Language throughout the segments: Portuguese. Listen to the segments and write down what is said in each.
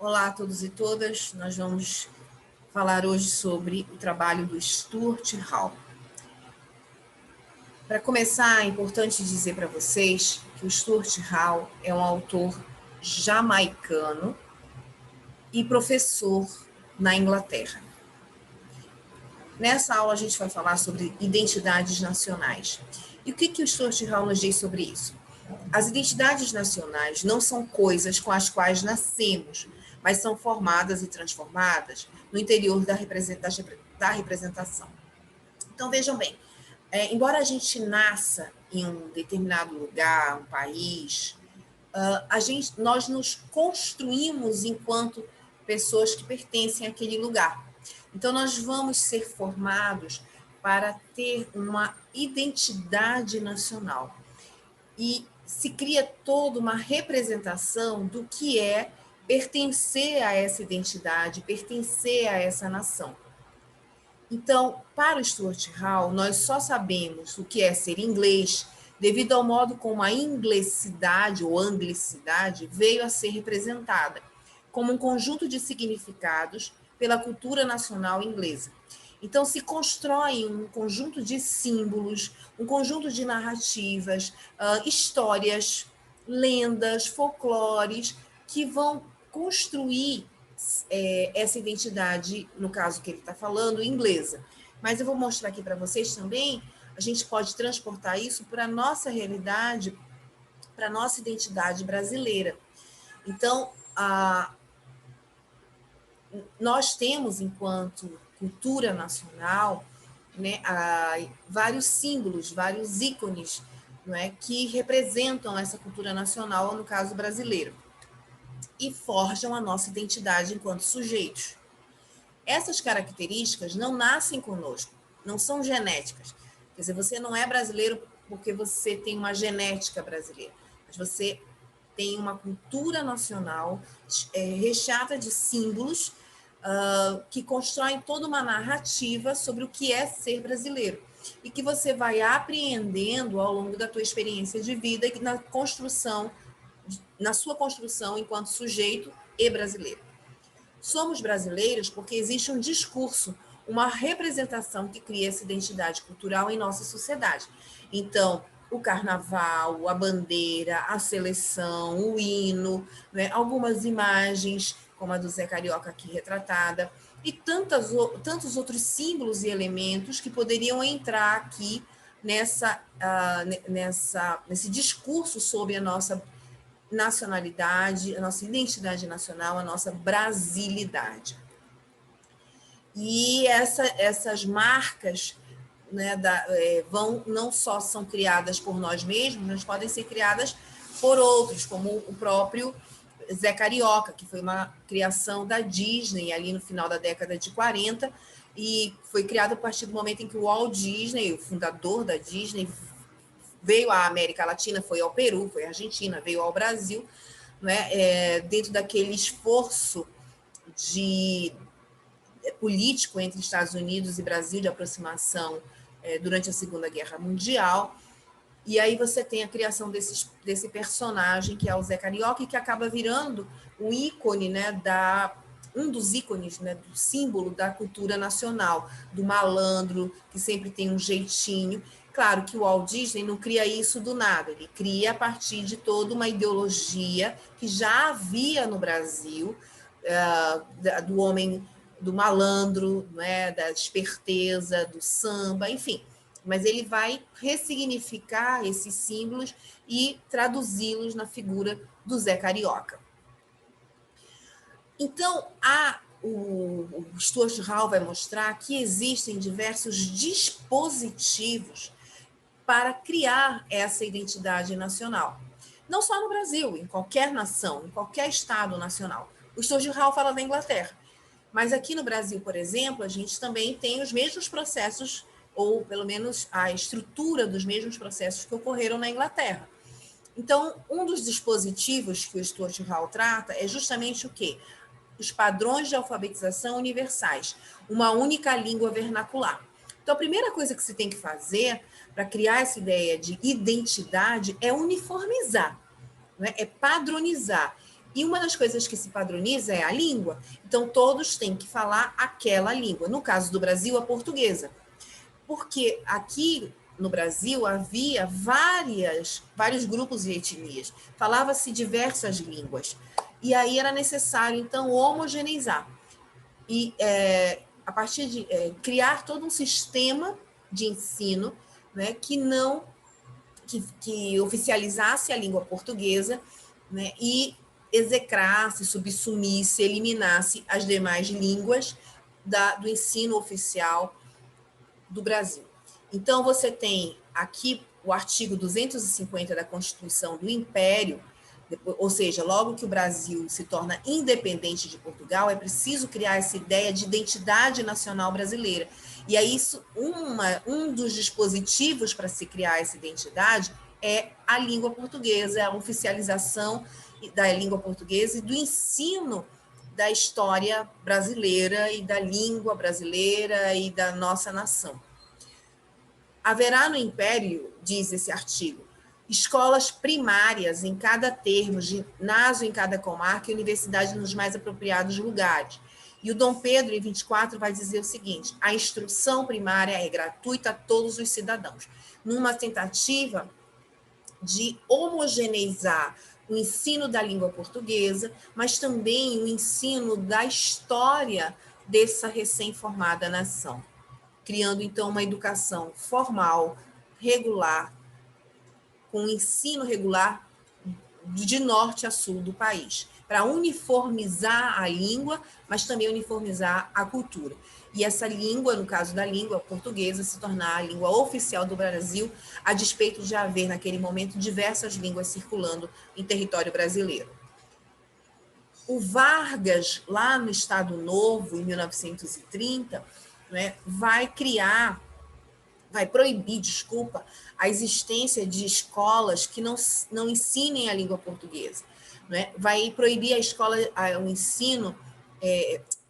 Olá a todos e todas, nós vamos falar hoje sobre o trabalho do Stuart Hall. Para começar, é importante dizer para vocês que o Stuart Hall é um autor jamaicano e professor na Inglaterra. Nessa aula a gente vai falar sobre identidades nacionais. E o que o Stuart Hall nos diz sobre isso? As identidades nacionais não são coisas com as quais nascemos, mas são formadas e transformadas no interior da representação. Então, vejam bem, embora a gente nasça em um determinado lugar, um país, nós nos construímos enquanto pessoas que pertencem àquele lugar. Então, nós vamos ser formados para ter uma identidade nacional. E se cria toda uma representação do que é pertencer a essa identidade, pertencer a essa nação. Então, para o Stuart Hall, nós só sabemos o que é ser inglês devido ao modo como a inglessidade ou anglicidade veio a ser representada, como um conjunto de significados pela cultura nacional inglesa. Então, se constrói um conjunto de símbolos, um conjunto de narrativas, histórias, lendas, folclores, que vão construir essa identidade, no caso que ele está falando, inglesa. Mas eu vou mostrar aqui para vocês também, a gente pode transportar isso para a nossa realidade, para a nossa identidade brasileira. Então, nós temos, enquanto cultura nacional, né, vários símbolos, vários ícones, não é, que representam essa cultura nacional, no caso brasileiro, e forjam a nossa identidade enquanto sujeitos. Essas características não nascem conosco, não são genéticas. Quer dizer, você não é brasileiro porque você tem uma genética brasileira, mas você tem uma cultura nacional recheada de símbolos que constroem toda uma narrativa sobre o que é ser brasileiro e que você vai apreendendo ao longo da tua experiência de vida e na sua construção enquanto sujeito e brasileiro. Somos brasileiros porque existe um discurso, uma representação que cria essa identidade cultural em nossa sociedade. Então, o carnaval, a bandeira, a seleção, o hino, né, algumas imagens, como a do Zé Carioca aqui retratada, e tantos outros símbolos e elementos que poderiam entrar aqui nesse discurso sobre a nossa nacionalidade, a nossa identidade nacional, a nossa brasilidade. E essas marcas, né, não só são criadas por nós mesmos, mas podem ser criadas por outros, como o próprio Zé Carioca, que foi uma criação da Disney ali no final da década de 40, e foi criado a partir do momento em que o Walt Disney, o fundador da Disney, veio à América Latina, foi ao Peru, foi à Argentina, veio ao Brasil, né, dentro daquele esforço político entre Estados Unidos e Brasil, de aproximação durante a Segunda Guerra Mundial. E aí você tem a criação desse personagem, que é o Zé Carioca, e que acaba virando um ícone, né, um dos ícones, né, do símbolo da cultura nacional, do malandro, que sempre tem um jeitinho. Claro que o Walt Disney não cria isso do nada, ele cria a partir de toda uma ideologia que já havia no Brasil, do homem, do malandro, né, da esperteza, do samba, enfim. Mas ele vai ressignificar esses símbolos e traduzi-los na figura do Zé Carioca. Então, o Stuart Hall vai mostrar que existem diversos dispositivos para criar essa identidade nacional. Não só no Brasil, em qualquer nação, em qualquer estado nacional. O Stuart Hall fala da Inglaterra, mas aqui no Brasil, por exemplo, a gente também tem os mesmos processos, ou pelo menos a estrutura dos mesmos processos que ocorreram na Inglaterra. Então, um dos dispositivos que o Stuart Hall trata é justamente o quê? Os padrões de alfabetização universais, uma única língua vernacular. Então, a primeira coisa que você tem que fazer para criar essa ideia de identidade é uniformizar, né? É padronizar, E uma das coisas que se padroniza é a língua. Então, todos têm que falar aquela língua. No caso do Brasil, a portuguesa. Porque aqui no Brasil havia vários grupos de etnias. Falava-se diversas línguas. E aí era necessário, então, homogeneizar. E a partir de criar todo um sistema de ensino, né, que oficializasse a língua portuguesa, né, e execrasse, subsumisse, eliminasse as demais línguas do ensino oficial do Brasil. Então, você tem aqui o artigo 250 da Constituição do Império, ou seja, logo que o Brasil se torna independente de Portugal, é preciso criar essa ideia de identidade nacional brasileira. E aí, um dos dispositivos para se criar essa identidade é a língua portuguesa, a oficialização da língua portuguesa e do ensino da história brasileira e da língua brasileira e da nossa nação. Haverá no Império, diz esse artigo, escolas primárias em cada termo, ginásio em cada comarca e universidade nos mais apropriados lugares. E o Dom Pedro, em 24, vai dizer o seguinte: a instrução primária é gratuita a todos os cidadãos, numa tentativa de homogeneizar o ensino da língua portuguesa, mas também o ensino da história dessa recém-formada nação, criando, então, uma educação formal, regular, com ensino regular de norte a sul do país, para uniformizar a língua, mas também uniformizar a cultura. E essa língua, no caso da língua portuguesa, se tornar a língua oficial do Brasil, a despeito de haver, naquele momento, diversas línguas circulando em território brasileiro. O Vargas, lá no Estado Novo, em 1930, né, vai proibir, a existência de escolas que não ensinem a língua portuguesa. Né? Vai proibir o ensino,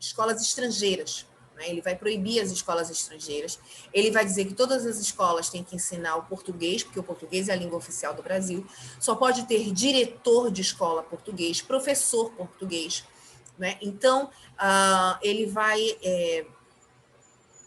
escolas estrangeiras. Né? Ele vai proibir as escolas estrangeiras. Ele vai dizer que todas as escolas têm que ensinar o português, porque o português é a língua oficial do Brasil. Só pode ter diretor de escola português, professor português. Né? Então, ele vai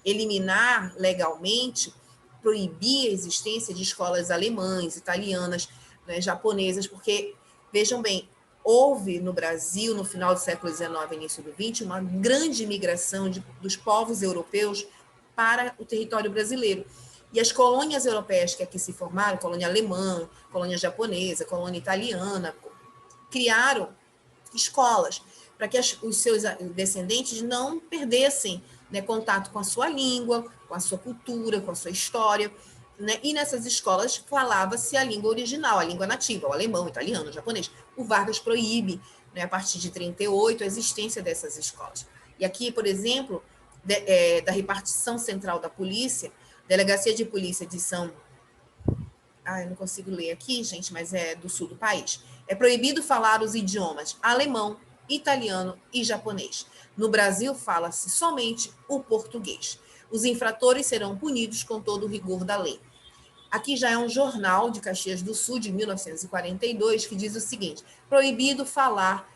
eliminar legalmente, proibir a existência de escolas alemãs, italianas, né, japonesas, porque, vejam bem, houve no Brasil, no final do século XIX, início do XX, uma grande migração dos povos europeus para o território brasileiro. E as colônias europeias que aqui se formaram, colônia alemã, colônia japonesa, colônia italiana, criaram escolas para que os seus descendentes não perdessem, né, contato com a sua língua, com a sua cultura, com a sua história. Né? E nessas escolas falava-se a língua original, a língua nativa, o alemão, o italiano, o japonês. O Vargas proíbe, né, a partir de 38, a existência dessas escolas. E aqui, por exemplo, da repartição central da polícia, Delegacia de Polícia de São... eu não consigo ler aqui, gente, mas é do sul do país. É proibido falar os idiomas alemão, italiano e japonês. No Brasil, fala-se somente o português. Os infratores serão punidos com todo o rigor da lei. Aqui já é um jornal de Caxias do Sul, de 1942, que diz o seguinte: proibido falar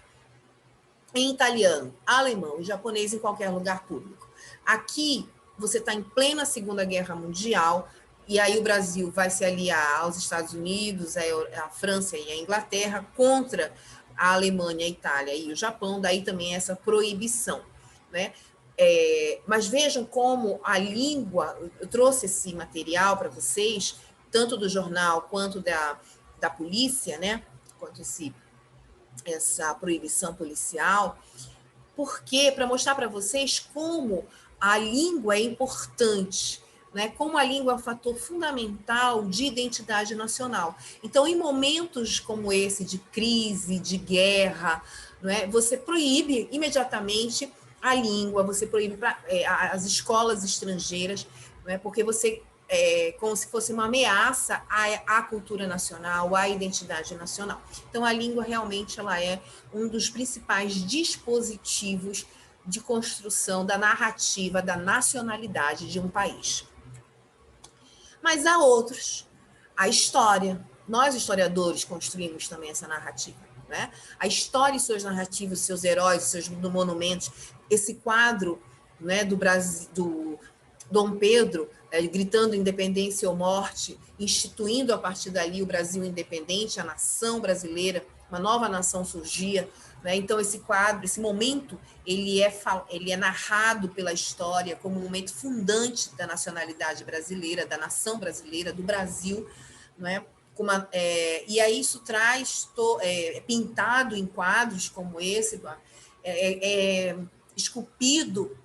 em italiano, alemão e japonês em qualquer lugar público. Aqui, você está em plena Segunda Guerra Mundial, e aí o Brasil vai se aliar aos Estados Unidos, a França e a Inglaterra contra a Alemanha, a Itália e o Japão, daí também essa proibição. Né? Mas vejam como a língua, eu trouxe esse material para vocês, tanto do jornal quanto da polícia, né? Quanto essa proibição policial, porque para mostrar para vocês como a língua é importante, né? Como a língua é um fator fundamental de identidade nacional. Então, em momentos como esse de crise, de guerra, né, você proíbe imediatamente a língua, você proíbe as escolas estrangeiras, né, porque você como se fosse uma ameaça à cultura nacional, à identidade nacional. Então, a língua realmente ela é um dos principais dispositivos de construção da narrativa da nacionalidade de um país. Mas há outros. A história. Nós, historiadores, construímos também essa narrativa. né? A história e suas narrativas, seus heróis, seus monumentos, esse quadro, né, do Brasil, do Dom Pedro, gritando independência ou morte, instituindo a partir dali o Brasil independente, a nação brasileira, uma nova nação surgia, né? Então esse quadro, esse momento, ele é narrado pela história como um momento fundante da nacionalidade brasileira, da nação brasileira, do Brasil, né? E aí isso traz pintado em quadros como esse, esculpido,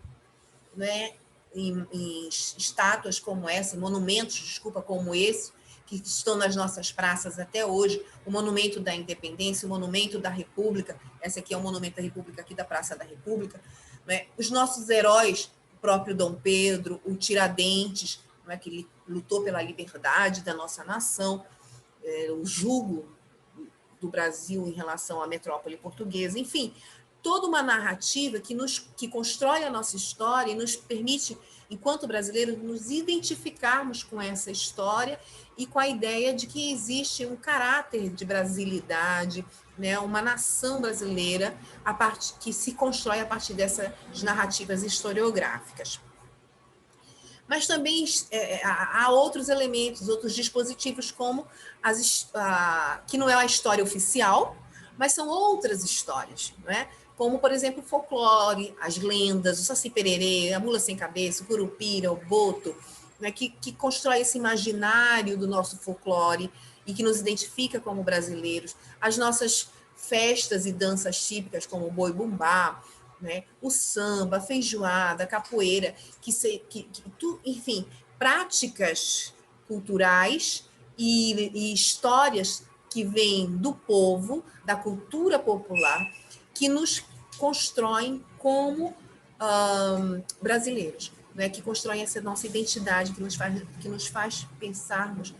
né, em estátuas como essa, monumentos, desculpa, como esse, que estão nas nossas praças até hoje, o Monumento da Independência, o Monumento da República, esse aqui é o Monumento da República, aqui da Praça da República, né? Os nossos heróis, o próprio Dom Pedro, o Tiradentes, né, que ele lutou pela liberdade da nossa nação, o jugo do Brasil em relação à metrópole portuguesa, enfim, toda uma narrativa que constrói a nossa história e nos permite, enquanto brasileiros, nos identificarmos com essa história e com a ideia de que existe um caráter de brasilidade, né, uma nação brasileira que se constrói a partir dessas narrativas historiográficas. Mas também há outros elementos, outros dispositivos, como que não é a história oficial, mas são outras histórias, não é? Como, por exemplo, o folclore, as lendas, o Saci-Pererê, a Mula Sem Cabeça, o Curupira, o Boto, né, que constrói esse imaginário do nosso folclore e que nos identifica como brasileiros. As nossas festas e danças típicas, como o boi-bumbá, né, o samba, a feijoada, a capoeira, enfim, práticas culturais e histórias que vêm do povo, da cultura popular, que nos constroem como brasileiros, né, que constroem essa nossa identidade, que nos faz pensarmos,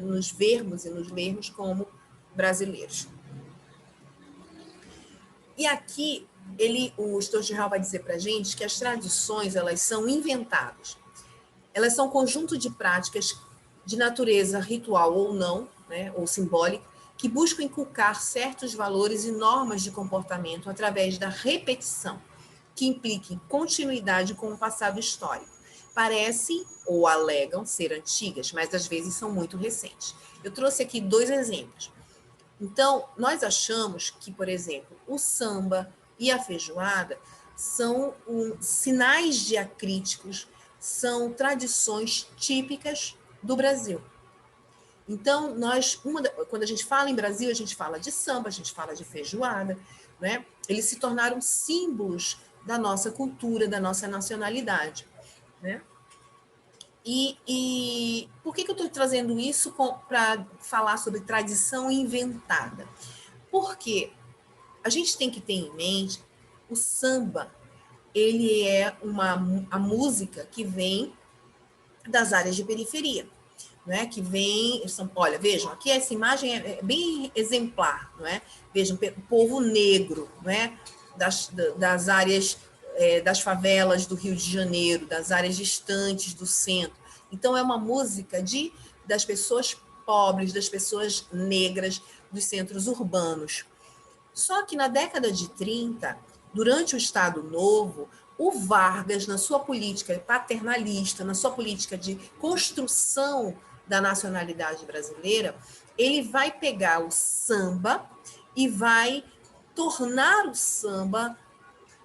nos vermos e nos lermos como brasileiros. E aqui o Sturgeon vai dizer para a gente que as tradições, elas são inventadas. Elas são um conjunto de práticas de natureza ritual ou não, né, ou simbólica, que buscam inculcar certos valores e normas de comportamento através da repetição, que impliquem continuidade com o passado histórico. Parecem ou alegam ser antigas, mas às vezes são muito recentes. Eu trouxe aqui 2 exemplos. Então, nós achamos que, por exemplo, o samba e a feijoada são sinais diacríticos, são tradições típicas do Brasil. Então, quando a gente fala em Brasil, a gente fala de samba, a gente fala de feijoada, né? Eles se tornaram símbolos da nossa cultura, da nossa nacionalidade, né? E por que eu estou trazendo isso para falar sobre tradição inventada? Porque a gente tem que ter em mente o samba, ele é a música que vem das áreas de periferia, né? Que vem, olha, vejam, aqui essa imagem é bem exemplar, não é? Vejam, o povo negro, né? Das áreas, das favelas do Rio de Janeiro, das áreas distantes do centro. Então, é uma música das pessoas pobres, das pessoas negras, dos centros urbanos. Só que na década de 30, durante o Estado Novo, o Vargas, na sua política paternalista, na sua política de construção da nacionalidade brasileira, ele vai pegar o samba e vai tornar o samba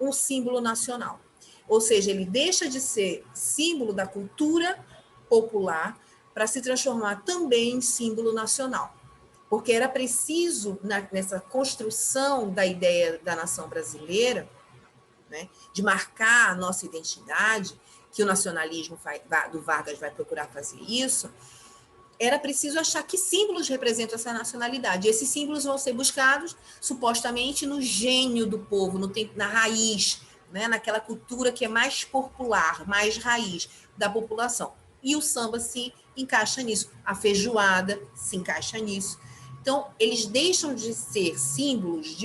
um símbolo nacional. Ou seja, ele deixa de ser símbolo da cultura popular para se transformar também em símbolo nacional. Porque era preciso, nessa construção da ideia da nação brasileira, né, de marcar a nossa identidade, que o nacionalismo do Vargas vai procurar fazer isso, era preciso achar que símbolos representam essa nacionalidade. E esses símbolos vão ser buscados, supostamente, no gênio do povo, na raiz, né, naquela cultura que é mais popular, mais raiz da população. E o samba se encaixa nisso, a feijoada se encaixa nisso. Então, eles deixam de ser símbolos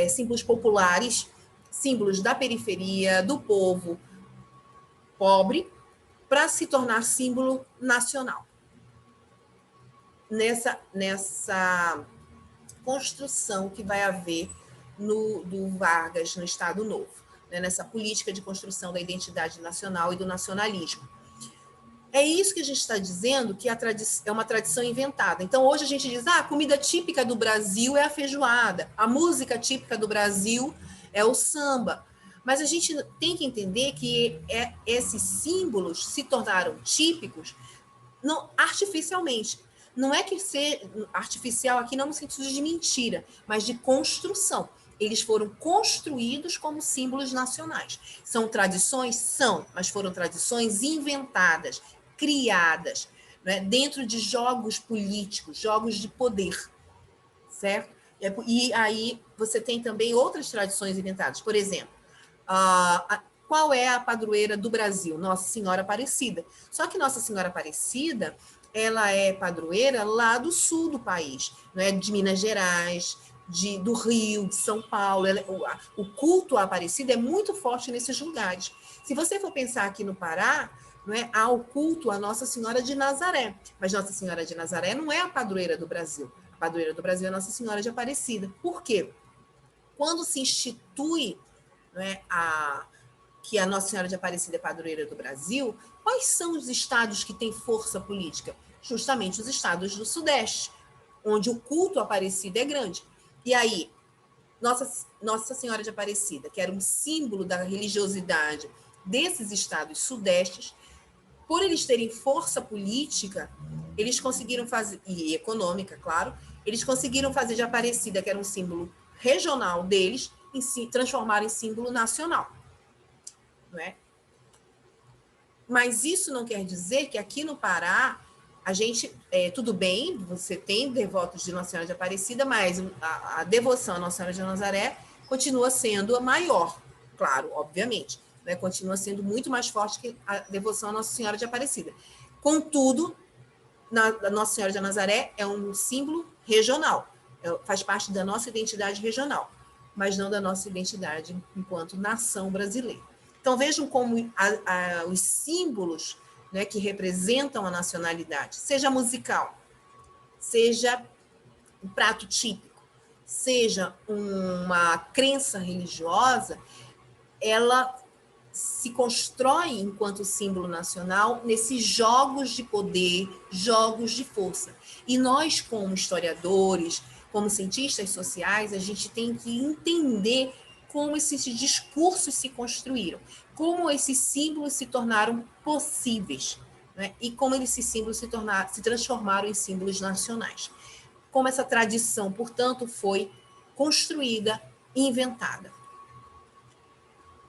símbolos populares, símbolos da periferia, do povo pobre, para se tornar símbolo nacional. Nessa construção que vai haver do Vargas no Estado Novo, né, nessa política de construção da identidade nacional e do nacionalismo. É isso que a gente está dizendo, que é uma tradição inventada. Então, hoje a gente diz, a comida típica do Brasil é a feijoada, a música típica do Brasil é o samba. Mas a gente tem que entender que esses símbolos se tornaram típicos não, artificialmente. Não é que ser artificial aqui não no sentido de mentira, mas de construção. Eles foram construídos como símbolos nacionais. São tradições? São, mas foram tradições inventadas, criadas, né, dentro de jogos políticos, jogos de poder, certo? E aí você tem também outras tradições inventadas. Por exemplo, qual é a padroeira do Brasil? Nossa Senhora Aparecida. Só que Nossa Senhora Aparecida, ela é padroeira lá do sul do país, né? De Minas Gerais, do Rio, de São Paulo. O culto à Aparecida é muito forte nesses lugares. Se você for pensar aqui no Pará, né, há o culto à Nossa Senhora de Nazaré. Mas Nossa Senhora de Nazaré não é a padroeira do Brasil. A padroeira do Brasil é Nossa Senhora de Aparecida. Por quê? Quando se institui, né, que a Nossa Senhora de Aparecida é padroeira do Brasil, quais são os estados que têm força política? Justamente os estados do Sudeste, onde o culto à Aparecida é grande. E aí, Nossa Senhora de Aparecida, que era um símbolo da religiosidade desses estados sudestes, por eles terem força política, eles conseguiram fazer, e econômica, claro, eles conseguiram fazer de Aparecida, que era um símbolo regional deles, transformar em símbolo nacional. Não é? Mas isso não quer dizer que aqui no Pará a gente, tudo bem, você tem devotos de Nossa Senhora de Aparecida, mas a devoção a Nossa Senhora de Nazaré continua sendo a maior, claro, obviamente, né? Continua sendo muito mais forte que a devoção a Nossa Senhora de Aparecida. Contudo, a Nossa Senhora de Nazaré é um símbolo regional, faz parte da nossa identidade regional, mas não da nossa identidade enquanto nação brasileira. Então, vejam como os símbolos, né, que representam a nacionalidade, seja musical, seja um prato típico, seja uma crença religiosa, ela se constrói enquanto símbolo nacional nesses jogos de poder, jogos de força. E nós, como historiadores, como cientistas sociais, a gente tem que entender como esses discursos se construíram, como esses símbolos se tornaram possíveis, né? E como esses símbolos se transformaram em símbolos nacionais. Como essa tradição, portanto, foi construída e inventada.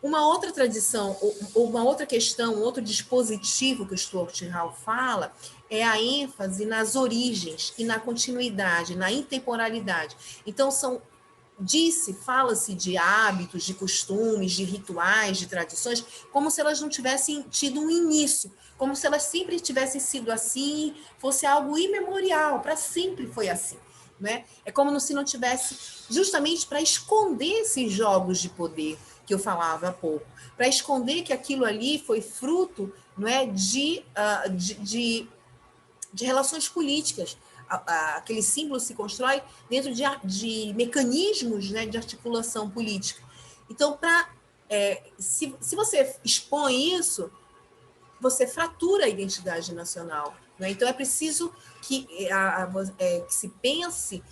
Uma outra tradição, uma outra questão, outro dispositivo que o Stuart Hall fala é a ênfase nas origens e na continuidade, na intemporalidade. Então, fala-se de hábitos, de costumes, de rituais, de tradições, como se elas não tivessem tido um início, como se elas sempre tivessem sido assim, fosse algo imemorial, para sempre foi assim. Né? É como se não tivesse, justamente para esconder esses jogos de poder que eu falava há pouco, para esconder que aquilo ali foi fruto, não é, de relações políticas. Aquele símbolo se constrói dentro de mecanismos, né, de articulação política. Então, se você expõe isso, você fratura a identidade nacional. Né? Então, é preciso que se pense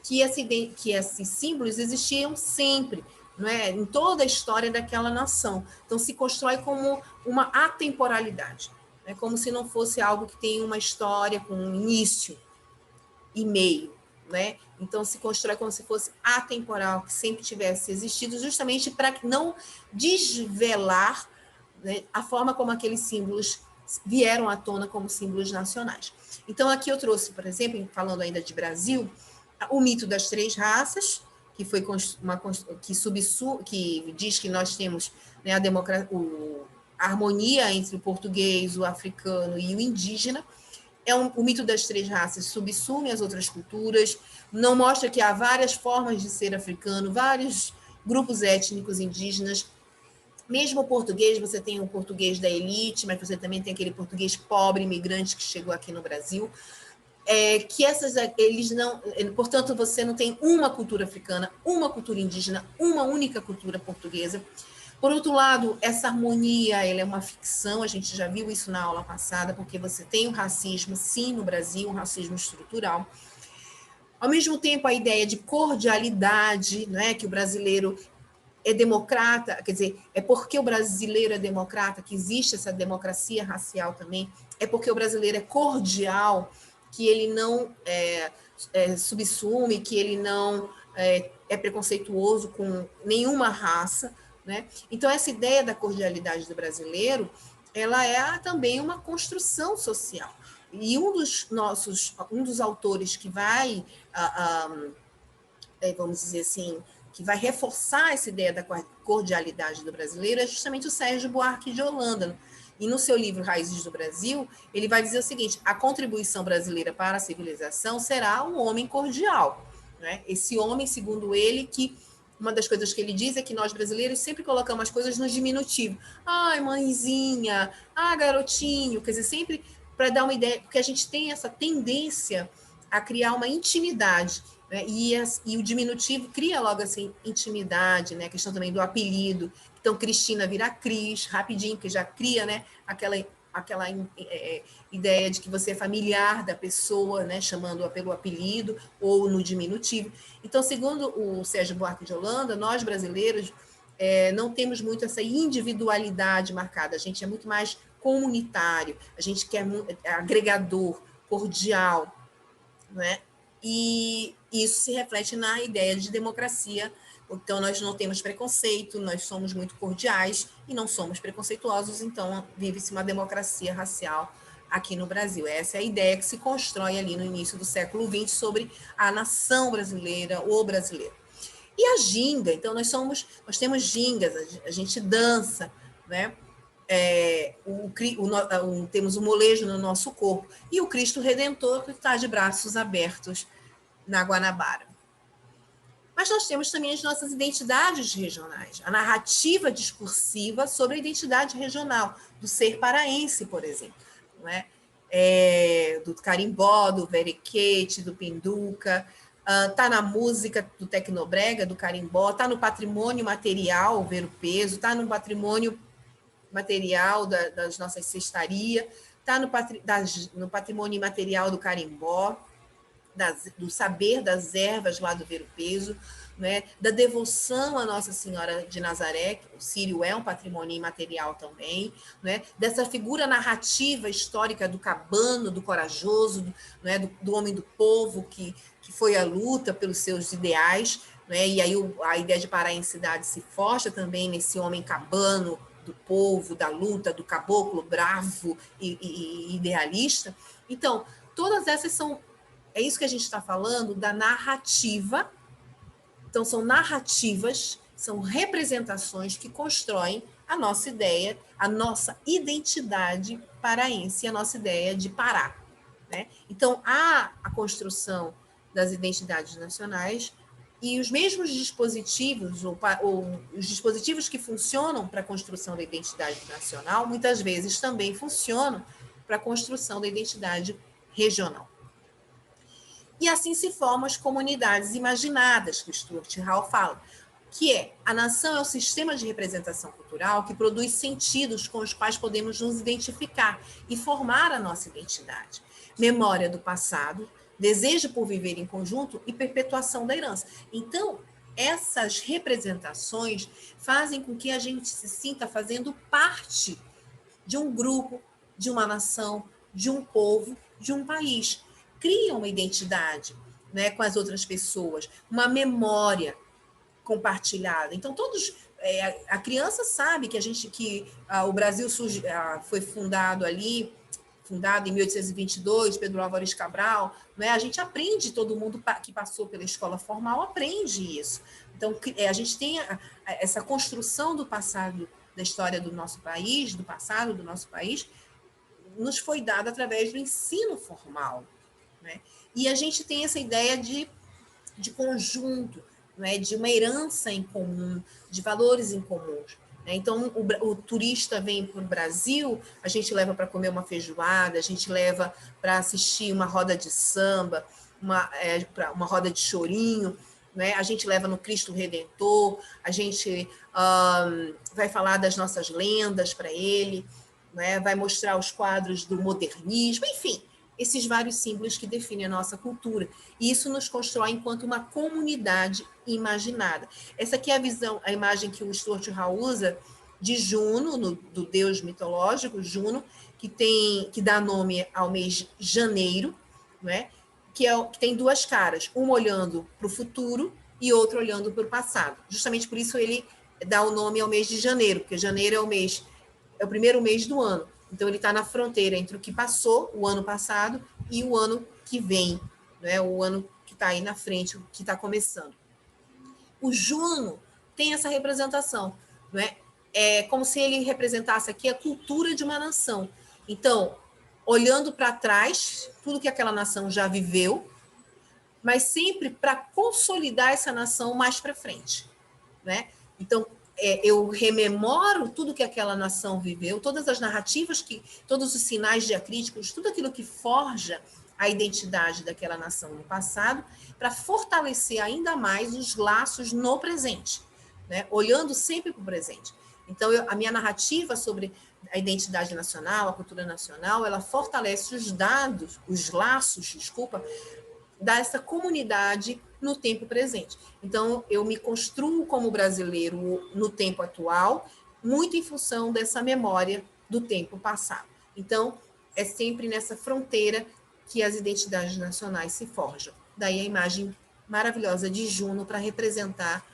que esses símbolos existiam sempre, não é? Em toda a história daquela nação. Então, se constrói como uma atemporalidade, né? Como se não fosse algo que tem uma história com um início e meio. Né? Então, se constrói como se fosse atemporal, que sempre tivesse existido, justamente para não desvelar, né, a forma como aqueles símbolos vieram à tona como símbolos nacionais. Então, aqui eu trouxe, por exemplo, falando ainda de Brasil, o mito das três raças, que foi que diz que nós temos, né, a harmonia entre o português, o africano e o indígena. O mito das três raças subsume as outras culturas, não mostra que há várias formas de ser africano, vários grupos étnicos indígenas. Mesmo o português, você tem o português da elite, mas você também tem aquele português pobre, imigrante que chegou aqui no Brasil. que eles não, portanto, você não tem uma cultura africana, uma cultura indígena, uma única cultura portuguesa. Por outro lado, essa harmonia, ela é uma ficção, a gente já viu isso na aula passada, porque você tem o racismo, sim, no Brasil, um racismo estrutural. Ao mesmo tempo, a ideia de cordialidade, né, que o brasileiro é democrata, quer dizer, é porque o brasileiro é democrata, que existe essa democracia racial também, é porque o brasileiro é cordial, que ele não subsume, que ele não é preconceituoso com nenhuma raça, né? Então, essa ideia da cordialidade do brasileiro, ela é também uma construção social. E um dos autores que vai, vamos dizer assim, que vai reforçar essa ideia da cordialidade do brasileiro é justamente o Sérgio Buarque de Holanda. E no seu livro Raízes do Brasil, ele vai dizer o seguinte: a contribuição brasileira para a civilização será um homem cordial. Né? Esse homem, segundo ele, que uma das coisas que ele diz é que nós brasileiros sempre colocamos as coisas no diminutivo. Ai, mãezinha, garotinho, quer dizer, sempre para dar uma ideia, porque a gente tem essa tendência a criar uma intimidade, né? E o diminutivo cria logo assim intimidade, né? A questão também do apelido. Então, Cristina vira Cris, rapidinho, porque já cria, né? Aquela ideia de que você é familiar da pessoa, né? Chamando-a pelo apelido ou no diminutivo. Então, segundo o Sérgio Buarque de Holanda, nós brasileiros não temos muito essa individualidade marcada. A gente é muito mais comunitário, a gente quer agregador, cordial, né? E isso se reflete na ideia de democracia. Então, nós não temos preconceito, nós somos muito cordiais e não somos preconceituosos, então vive-se uma democracia racial aqui no Brasil. Essa é a ideia que se constrói ali no início do século XX sobre a nação brasileira, o brasileiro. E a ginga, então nós temos gingas, a gente dança, né? Temos o molejo no nosso corpo, e o Cristo Redentor que está de braços abertos na Guanabara. Mas nós temos também as nossas identidades regionais, a narrativa discursiva sobre a identidade regional, do ser paraense, por exemplo, não é? Do carimbó, do veriquete, do pinduca, está na música do tecnobrega, do carimbó, está no patrimônio material, ver o peso, está no patrimônio material das nossas cestarias, está no patrimônio imaterial do carimbó, do saber das ervas lá do Ver o Peso, né? Da devoção à Nossa Senhora de Nazaré, o Sírio é um patrimônio imaterial também, né? Dessa figura narrativa histórica do cabano, do corajoso, né? do homem do povo que foi à luta pelos seus ideais, né? E aí a ideia de paraensidade se forja também nesse homem cabano, do povo, da luta, do caboclo bravo e idealista. Então, todas essas são... É isso que a gente está falando da narrativa. Então, são narrativas, são representações que constroem a nossa ideia, a nossa identidade paraense, a nossa ideia de Pará. Né? Então, há a construção das identidades nacionais e os mesmos dispositivos, ou os dispositivos que funcionam para a construção da identidade nacional, muitas vezes também funcionam para a construção da identidade regional. E assim se formam as comunidades imaginadas, que o Stuart Hall fala, que a nação é o sistema de representação cultural que produz sentidos com os quais podemos nos identificar e formar a nossa identidade. Memória do passado, desejo por viver em conjunto e perpetuação da herança. Então, essas representações fazem com que a gente se sinta fazendo parte de um grupo, de uma nação, de um povo, de um país. Cria uma identidade, né, com as outras pessoas, uma memória compartilhada. Então, a criança sabe que o Brasil foi fundado em 1822, Pedro Álvares Cabral, né? A gente aprende, todo mundo que passou pela escola formal aprende isso. Então, a gente tem essa construção do passado, da história do nosso país, do passado do nosso país, nos foi dada através do ensino formal. Né? E a gente tem essa ideia de conjunto, né? De uma herança em comum, de valores em comuns. né? Então, o turista vem para o Brasil, a gente leva para comer uma feijoada, a gente leva para assistir uma roda de samba, uma roda de chorinho, né? A gente leva no Cristo Redentor, a gente vai falar das nossas lendas para ele, né? Vai mostrar os quadros do modernismo, enfim, esses vários símbolos que definem a nossa cultura. E isso nos constrói enquanto uma comunidade imaginada. Essa aqui é a visão, a imagem que o Stuart Hall usa de Juno, do deus mitológico Juno, que dá nome ao mês de janeiro, né? Que tem duas caras, uma olhando para o futuro e outra olhando para o passado. Justamente por isso ele dá o nome ao mês de janeiro, porque janeiro é o primeiro mês do ano. Então, ele está na fronteira entre o que passou, o ano passado, e o ano que vem, né? O ano que está aí na frente, o que está começando. O Juno tem essa representação, né? É como se ele representasse aqui a cultura de uma nação. Então, olhando para trás, tudo que aquela nação já viveu, mas sempre para consolidar essa nação mais para frente, né? Então, eu rememoro tudo que aquela nação viveu, todas as narrativas, todos os sinais diacríticos, tudo aquilo que forja a identidade daquela nação no passado, para fortalecer ainda mais os laços no presente, né? Olhando sempre para o presente. Então, a minha narrativa sobre a identidade nacional, a cultura nacional, ela fortalece os laços, desculpa, dessa comunidade no tempo presente. Então, eu me construo como brasileiro no tempo atual, muito em função dessa memória do tempo passado. Então, é sempre nessa fronteira que as identidades nacionais se forjam. Daí a imagem maravilhosa de Juno para representar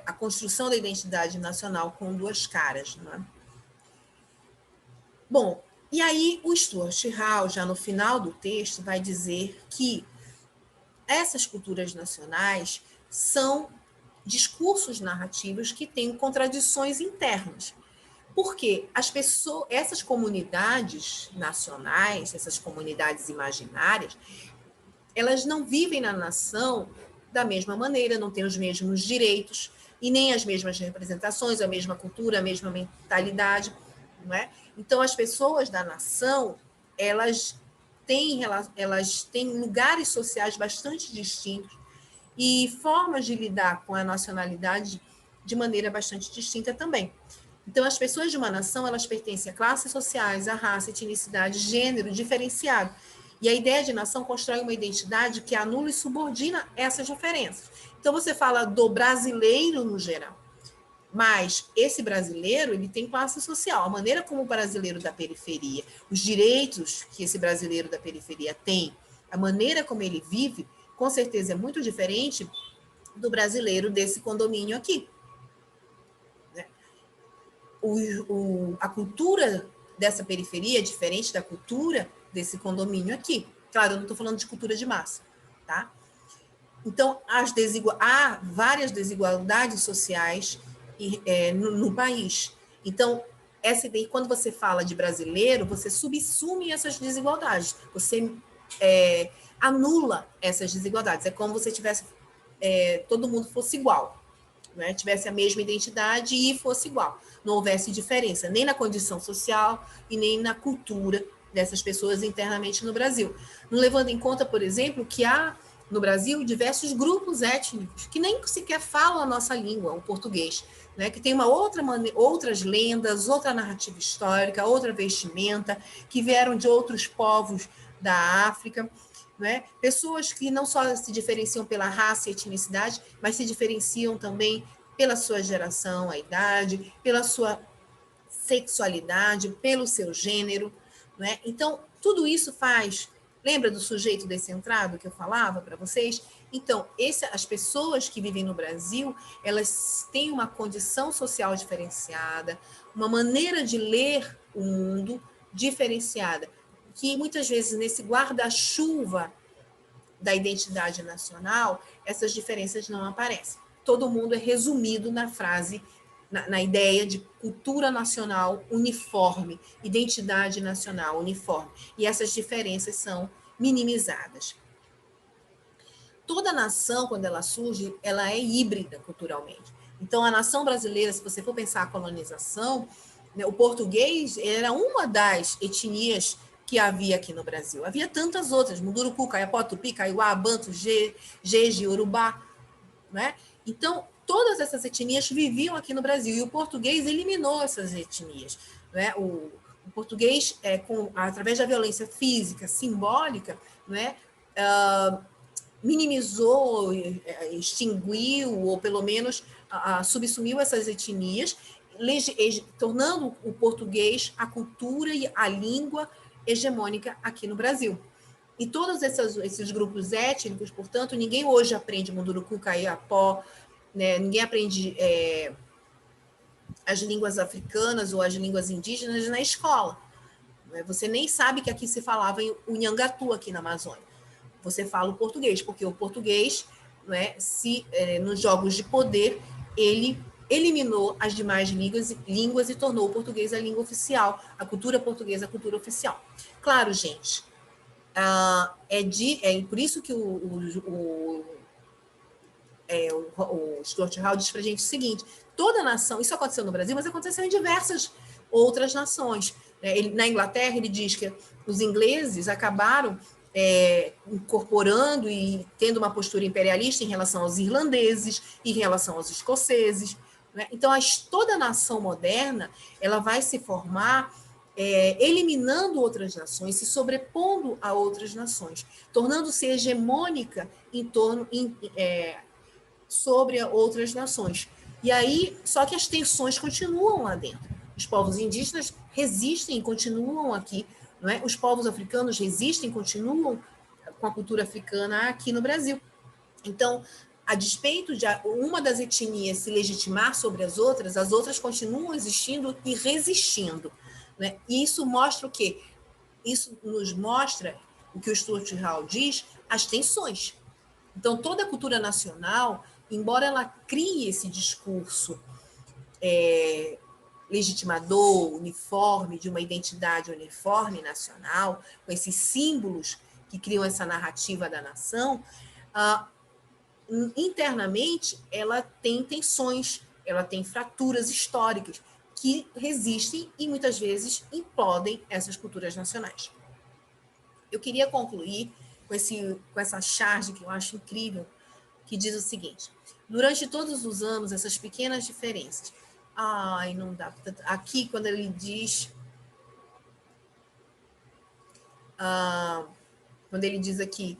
a construção da identidade nacional com duas caras, não é? Bom, e aí o Stuart Hall, já no final do texto, vai dizer que essas culturas nacionais são discursos narrativos que têm contradições internas. Porque essas comunidades nacionais, essas comunidades imaginárias, elas não vivem na nação da mesma maneira, não têm os mesmos direitos e nem as mesmas representações, a mesma cultura, a mesma mentalidade, não é? Então, as pessoas da nação, elas têm lugares sociais bastante distintos e formas de lidar com a nacionalidade de maneira bastante distinta também. Então, as pessoas de uma nação, elas pertencem a classes sociais, a raça, etnicidade, gênero diferenciado. E a ideia de nação constrói uma identidade que anula e subordina essas diferenças. Então, você fala do brasileiro no geral, mas esse brasileiro, ele tem classe social. A maneira como o brasileiro da periferia, os direitos que esse brasileiro da periferia tem, a maneira como ele vive, com certeza é muito diferente do brasileiro desse condomínio aqui. Né? A cultura dessa periferia é diferente da cultura desse condomínio aqui. Claro, eu não estou falando de cultura de massa, tá? Então, há várias desigualdades sociais no país. Então, quando você fala de brasileiro, você subsume essas desigualdades, você anula essas desigualdades. É como se todo mundo fosse igual, né? Tivesse a mesma identidade e fosse igual. Não houvesse diferença, nem na condição social e nem na cultura dessas pessoas internamente no Brasil. Não levando em conta, por exemplo, que há no Brasil diversos grupos étnicos que nem sequer falam a nossa língua, o português, né? Que tem outras lendas, outra narrativa histórica, outra vestimenta, que vieram de outros povos da África, né? Pessoas que não só se diferenciam pela raça e etnicidade, mas se diferenciam também pela sua geração, a idade, pela sua sexualidade, pelo seu gênero, né? Então, tudo isso faz. Lembra do sujeito descentrado que eu falava para vocês? Então, as pessoas que vivem no Brasil, elas têm uma condição social diferenciada, uma maneira de ler o mundo diferenciada, que muitas vezes nesse guarda-chuva da identidade nacional, essas diferenças não aparecem. Todo mundo é resumido na frase, na ideia de cultura nacional uniforme, identidade nacional uniforme. E essas diferenças são minimizadas. Toda nação, quando ela surge, ela é híbrida culturalmente. Então, a nação brasileira, se você for pensar a colonização, né, o português era uma das etnias que havia aqui no Brasil. Havia tantas outras, Munduruku, Kayapó, Tupi, Kaiowá, Banto, Jeje, Urubá, né? Então, todas essas etnias viviam aqui no Brasil e o português eliminou essas etnias, né? O português, através da violência física, simbólica, né? Minimizou, extinguiu, ou pelo menos subsumiu essas etnias, tornando o português a cultura e a língua hegemônica aqui no Brasil. E todos esses grupos étnicos, portanto, ninguém hoje aprende Munduruku, Kaiapó, né? Ninguém aprende as línguas africanas ou as línguas indígenas na escola. Você nem sabe que aqui se falava o Nhangatu, aqui na Amazônia. Você fala o português, porque o português, né, nos jogos de poder, ele eliminou as demais línguas e tornou o português a língua oficial, a cultura portuguesa a cultura oficial. Claro, gente, por isso que o Stuart Hall diz para a gente o seguinte: toda nação, isso aconteceu no Brasil, mas aconteceu em diversas outras nações. Na Inglaterra, ele diz que os ingleses acabaram incorporando e tendo uma postura imperialista em relação aos irlandeses, em relação aos escoceses. Né? Então, toda nação moderna ela vai se formar eliminando outras nações, se sobrepondo a outras nações, tornando-se hegemônica sobre outras nações. E aí, só que as tensões continuam lá dentro. Os povos indígenas resistem, continuam aqui, não é? Os povos africanos resistem, continuam com a cultura africana aqui no Brasil. Então, a despeito de uma das etnias se legitimar sobre as outras continuam existindo e resistindo. Né? E isso mostra o quê? Isso nos mostra, o que o Stuart Hall diz, as tensões. Então, toda a cultura nacional, embora ela crie esse discurso legitimador, uniforme, de uma identidade uniforme nacional, com esses símbolos que criam essa narrativa da nação, internamente ela tem tensões, ela tem fraturas históricas que resistem e muitas vezes implodem essas culturas nacionais. Eu queria concluir com essa charge que eu acho incrível, que diz o seguinte: durante todos os anos, essas pequenas diferenças. Ai, não dá. Aqui, quando ele diz. Quando ele diz aqui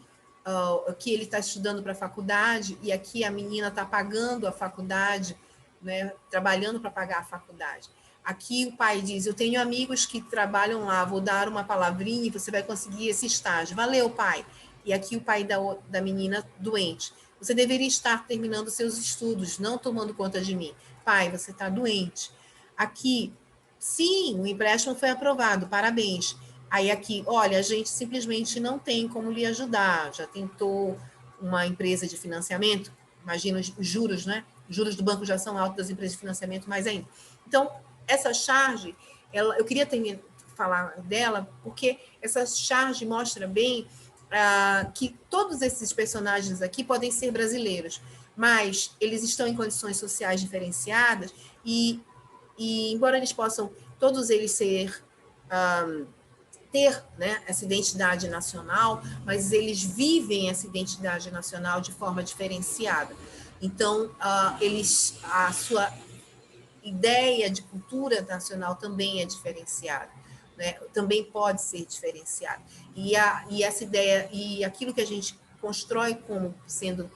que ele está estudando para a faculdade e aqui a menina está pagando a faculdade, né, trabalhando para pagar a faculdade. Aqui o pai diz: eu tenho amigos que trabalham lá, vou dar uma palavrinha e você vai conseguir esse estágio. Valeu, pai. E aqui o pai da menina doente: você deveria estar terminando seus estudos, não tomando conta de mim. Pai, você está doente. Aqui, sim, o empréstimo foi aprovado, parabéns. Aí aqui, olha, a gente simplesmente não tem como lhe ajudar. Já tentou uma empresa de financiamento? Imagina os juros, né? Os juros do banco já são altos das empresas de financiamento, mais ainda. Então, essa charge, eu queria falar dela, porque essa charge mostra bem que todos esses personagens aqui podem ser brasileiros, mas eles estão em condições sociais diferenciadas e embora eles possam, todos eles ter, né, essa identidade nacional, mas eles vivem essa identidade nacional de forma diferenciada. Então, a sua ideia de cultura nacional também é diferenciada, né? Também pode ser diferenciada. E essa ideia, e aquilo que a gente constrói como sendo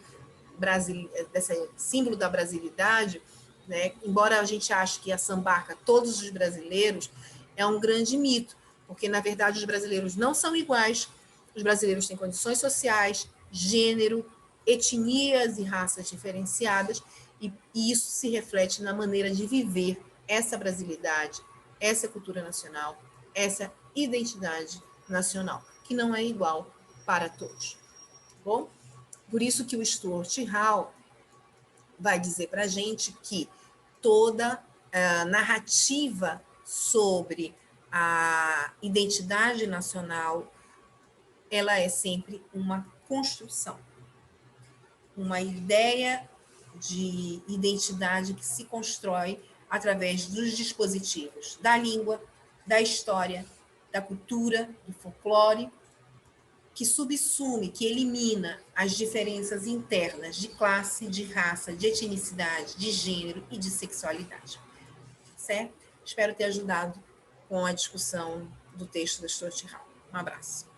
desse símbolo da brasilidade, né? Embora a gente ache que a sambarca todos os brasileiros, é um grande mito, porque, na verdade, os brasileiros não são iguais, os brasileiros têm condições sociais, gênero, etnias e raças diferenciadas, e isso se reflete na maneira de viver essa brasilidade, essa cultura nacional, essa identidade nacional, que não é igual para todos. Bom, por isso que o Stuart Hall vai dizer para a gente que toda narrativa sobre a identidade nacional, ela é sempre uma construção, uma ideia de identidade que se constrói através dos dispositivos da língua, da história, da cultura, do folclore, que subsume, que elimina as diferenças internas de classe, de raça, de etnicidade, de gênero e de sexualidade. Certo? Espero ter ajudado com a discussão do texto da Stuart Hall. Um abraço.